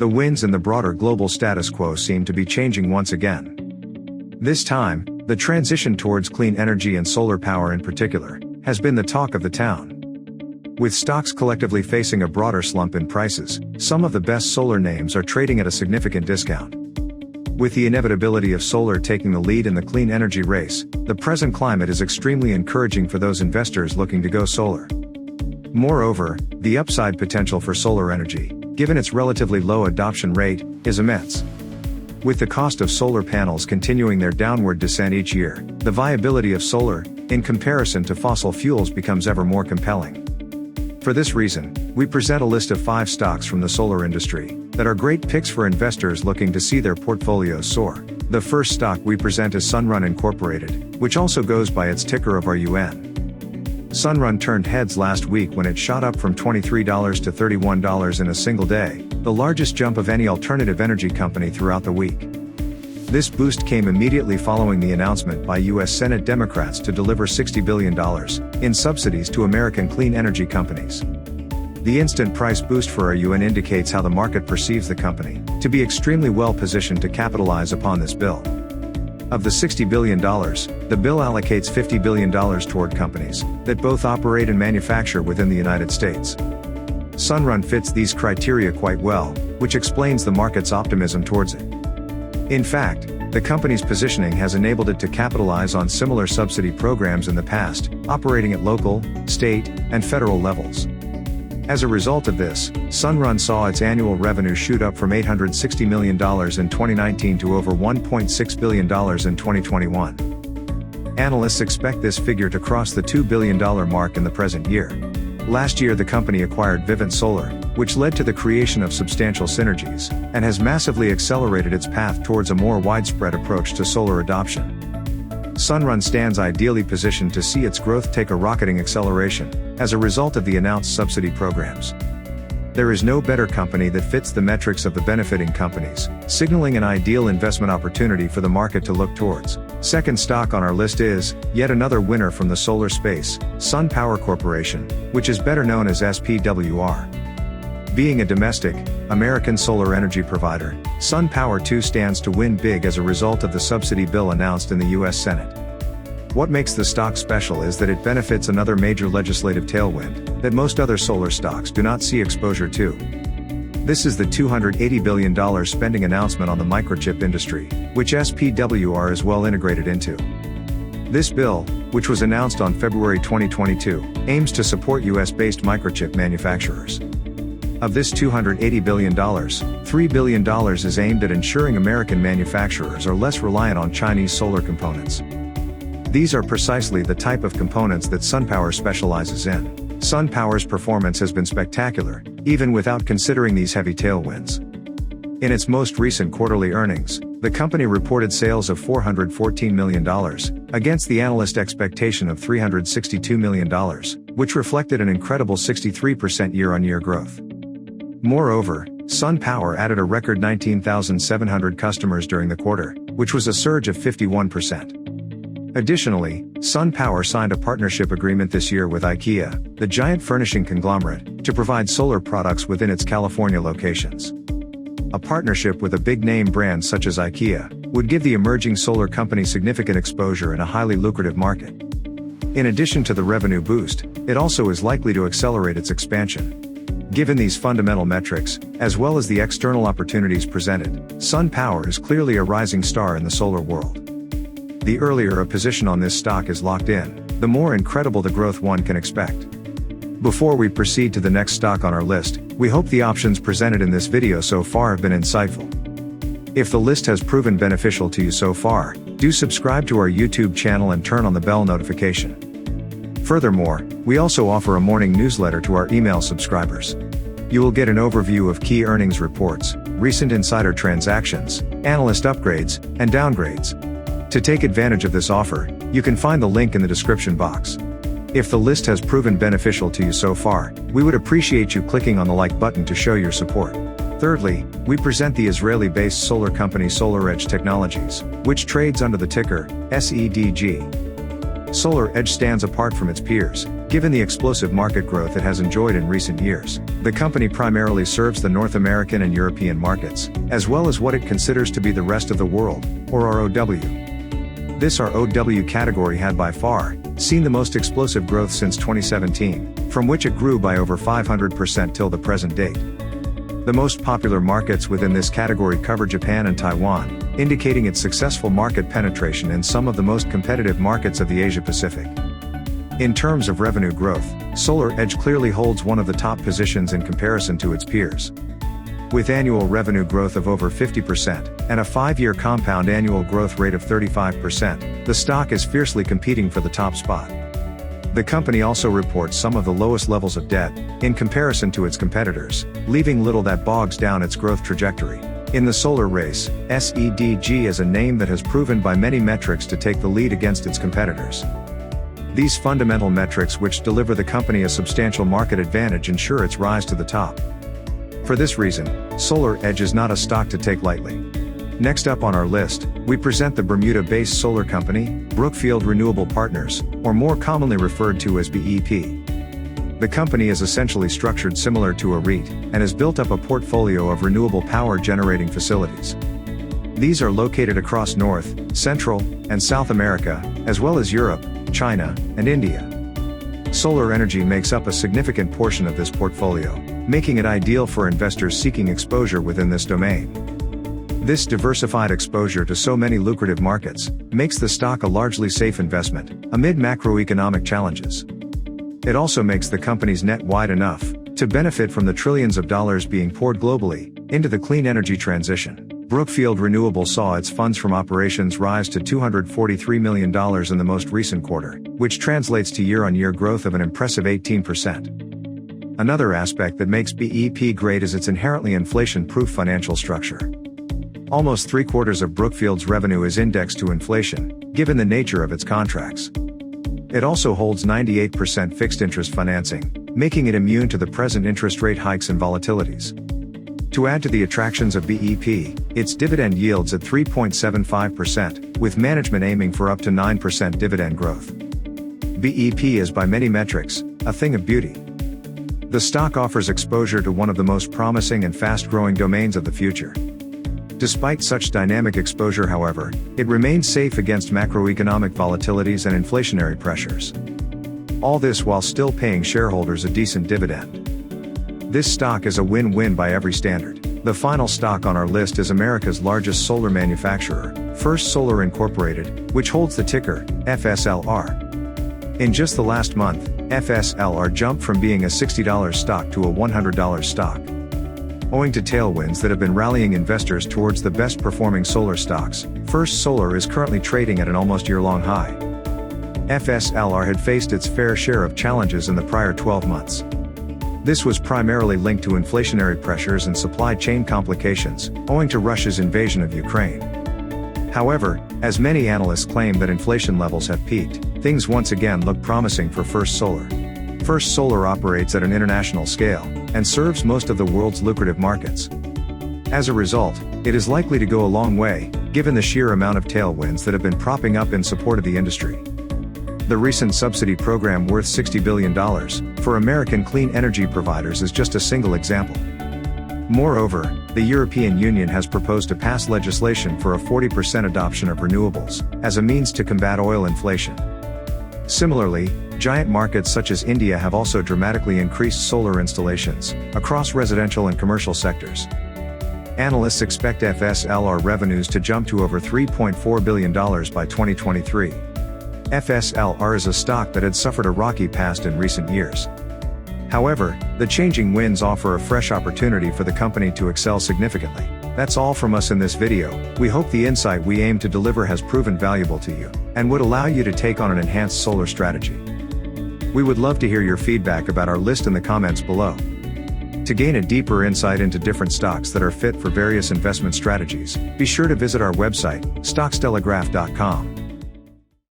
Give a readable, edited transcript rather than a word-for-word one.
the winds in the broader global status quo seem to be changing once again. This time, the transition towards clean energy and solar power in particular, has been the talk of the town. With stocks collectively facing a broader slump in prices, some of the best solar names are trading at a significant discount. With the inevitability of solar taking the lead in the clean energy race, the present climate is extremely encouraging for those investors looking to go solar. Moreover, the upside potential for solar energy, given its relatively low adoption rate, is immense. With the cost of solar panels continuing their downward descent each year, the viability of solar, in comparison to fossil fuels, becomes ever more compelling. For this reason, we present a list of 5 stocks from the solar industry that are great picks for investors looking to see their portfolios soar. The first stock we present is Sunrun Incorporated, which also goes by its ticker of RUN. Sunrun turned heads last week when it shot up from $23 to $31 in a single day, the largest jump of any alternative energy company throughout the week. This boost came immediately following the announcement by U.S. Senate Democrats to deliver $60 billion in subsidies to American clean energy companies. The instant price boost for RUN indicates how the market perceives the company to be extremely well positioned to capitalize upon this bill. Of the $60 billion, the bill allocates $50 billion toward companies that both operate and manufacture within the United States. Sunrun fits these criteria quite well, which explains the market's optimism towards it. In fact, the company's positioning has enabled it to capitalize on similar subsidy programs in the past, operating at local, state, and federal levels. As a result of this, Sunrun saw its annual revenue shoot up from $860 million in 2019 to over $1.6 billion in 2021. Analysts expect this figure to cross the $2 billion mark in the present year. Last year the company acquired Vivint Solar, which led to the creation of substantial synergies, and has massively accelerated its path towards a more widespread approach to solar adoption. Sunrun stands ideally positioned to see its growth take a rocketing acceleration, as a result of the announced subsidy programs. There is no better company that fits the metrics of the benefiting companies, signaling an ideal investment opportunity for the market to look towards. Second stock on our list is, yet another winner from the solar space, SunPower Corporation, which is better known as SPWR. Being a domestic, American solar energy provider, SunPower too stands to win big as a result of the subsidy bill announced in the U.S. Senate. What makes the stock special is that it benefits another major legislative tailwind that most other solar stocks do not see exposure to. This is the $280 billion spending announcement on the microchip industry, which SPWR is well integrated into. This bill, which was announced on February 2022, aims to support US-based microchip manufacturers. Of this $280 billion, $3 billion is aimed at ensuring American manufacturers are less reliant on Chinese solar components. These are precisely the type of components that SunPower specializes in. SunPower's performance has been spectacular, even without considering these heavy tailwinds. In its most recent quarterly earnings, the company reported sales of $414 million, against the analyst expectation of $362 million, which reflected an incredible 63% year-on-year growth. Moreover, SunPower added a record 19,700 customers during the quarter, which was a surge of 51%. Additionally, SunPower signed a partnership agreement this year with IKEA, the giant furnishing conglomerate, to provide solar products within its California locations. A partnership with a big-name brand such as IKEA would give the emerging solar company significant exposure in a highly lucrative market. In addition to the revenue boost, it also is likely to accelerate its expansion. Given these fundamental metrics, as well as the external opportunities presented, SunPower is clearly a rising star in the solar world. The earlier a position on this stock is locked in, the more incredible the growth one can expect. Before we proceed to the next stock on our list, we hope the options presented in this video so far have been insightful. If the list has proven beneficial to you so far, do subscribe to our YouTube channel and turn on the bell notification. Furthermore, we also offer a morning newsletter to our email subscribers. You will get an overview of key earnings reports, recent insider transactions, analyst upgrades, and downgrades. To take advantage of this offer, you can find the link in the description box. If the list has proven beneficial to you so far, we would appreciate you clicking on the like button to show your support. Thirdly, we present the Israeli-based solar company SolarEdge Technologies, which trades under the ticker SEDG. SolarEdge stands apart from its peers, given the explosive market growth it has enjoyed in recent years. The company primarily serves the North American and European markets, as well as what it considers to be the rest of the world, or ROW. This ROW category had by far seen the most explosive growth since 2017, from which it grew by over 500% till the present date. The most popular markets within this category cover Japan and Taiwan, indicating its successful market penetration in some of the most competitive markets of the Asia-Pacific. In terms of revenue growth, SolarEdge clearly holds one of the top positions in comparison to its peers. With annual revenue growth of over 50% and a 5-year compound annual growth rate of 35%, the stock is fiercely competing for the top spot. The company also reports some of the lowest levels of debt in comparison to its competitors, leaving little that bogs down its growth trajectory. In the solar race, SEDG is a name that has proven by many metrics to take the lead against its competitors. These fundamental metrics, which deliver the company a substantial market advantage, ensure its rise to the top. For this reason, SolarEdge is not a stock to take lightly. Next up on our list, we present the Bermuda-based solar company, Brookfield Renewable Partners, or more commonly referred to as BEP. The company is essentially structured similar to a REIT, and has built up a portfolio of renewable power generating facilities. These are located across North, Central, and South America, as well as Europe, China, and India. Solar energy makes up a significant portion of this portfolio, making it ideal for investors seeking exposure within this domain. This diversified exposure to so many lucrative markets makes the stock a largely safe investment amid macroeconomic challenges. It also makes the company's net wide enough to benefit from the trillions of dollars being poured globally into the clean energy transition. Brookfield Renewable saw its funds from operations rise to $243 million in the most recent quarter, which translates to year-on-year growth of an impressive 18%. Another aspect that makes BEP great is its inherently inflation-proof financial structure. Almost 3/4 of Brookfield's revenue is indexed to inflation, given the nature of its contracts. It also holds 98% fixed interest financing, making it immune to the present interest rate hikes and volatilities. To add to the attractions of BEP, its dividend yields at 3.75%, with management aiming for up to 9% dividend growth. BEP is by many metrics a thing of beauty. The stock offers exposure to one of the most promising and fast-growing domains of the future. Despite such dynamic exposure, however, it remains safe against macroeconomic volatilities and inflationary pressures. All this while still paying shareholders a decent dividend. This stock is a win-win by every standard. The final stock on our list is America's largest solar manufacturer, Sunrun Incorporated, which holds the ticker FSLR. In just the last month, FSLR jumped from being a $60 stock to a $100 stock. Owing to tailwinds that have been rallying investors towards the best performing solar stocks, First Solar is currently trading at an almost year-long high. FSLR had faced its fair share of challenges in the prior 12 months. This was primarily linked to inflationary pressures and supply chain complications, owing to Russia's invasion of Ukraine. However, as many analysts claim that inflation levels have peaked, things once again look promising for First Solar. First Solar operates at an international scale, and serves most of the world's lucrative markets. As a result, it is likely to go a long way, given the sheer amount of tailwinds that have been propping up in support of the industry. The recent subsidy program worth $60 billion for American clean energy providers is just a single example. Moreover, the European Union has proposed to pass legislation for a 40% adoption of renewables, as a means to combat oil inflation. Similarly, giant markets such as India have also dramatically increased solar installations across residential and commercial sectors. Analysts expect FSLR revenues to jump to over $3.4 billion by 2023. FSLR is a stock that had suffered a rocky past in recent years. However, the changing winds offer a fresh opportunity for the company to excel significantly. That's all from us in this video. We hope the insight we aim to deliver has proven valuable to you, and would allow you to take on an enhanced solar strategy. We would love to hear your feedback about our list in the comments below. To gain a deeper insight into different stocks that are fit for various investment strategies, be sure to visit our website, stockstelegraph.com.